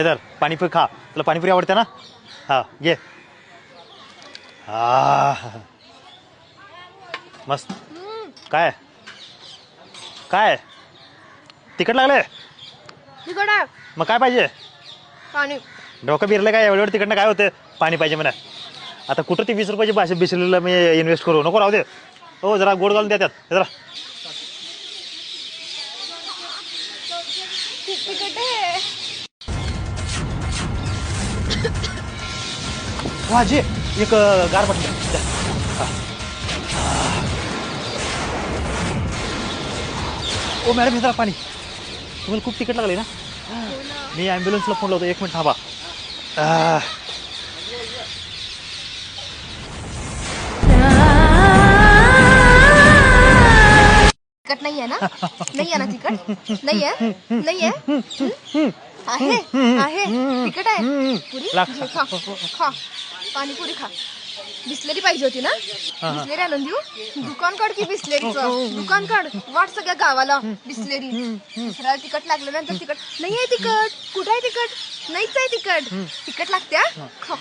इधर पाणीपुरी खा, तुला पाणीपुरी आवडते ना? हा घे. मस्त. काय काय तिखट लागले? तिखट आहे. मग काय पाहिजे? पाणी. डोकं बिरलं काय? एवढं तिकडनं काय होतं? पाणी पाहिजे म्हणा. आता कुठं ती 20 रुपयाची भाषा बिसलेला मी इन्व्हेस्ट करू नको, राहू दे. हो जरा गोड घालून द्या त्यात जरा. तिखट आहे. वाजी एक गार पाठवून द्या. ओ मॅडम हे जरा पाणी. तुम्हाला खूप तिखट लागले ना? मी ॲम्ब्युलन्सला फोन लावतो, 1 मिनिट थांबा. तिखट नाही आहे ना? नाही आहे ना तिखट? नाही आहे? नाही आहे? आहे आहे तिखट आहे. पुरी घे, खा खा. पाणीपुरी खा. बिस्लेरी पाहिजे होती ना? बिस्लेरी आणून देऊ? दुकान काढ की बिस्लेरीचं. दुकान काढ, वाट सगळ्या गावाला बिस्लेरी. दुसऱ्याला तिखट लागलं नंतर तिखट नाही आहे. तिखट कुठं आहे? तिखट नाहीच आहे. तिखट लागते. खा.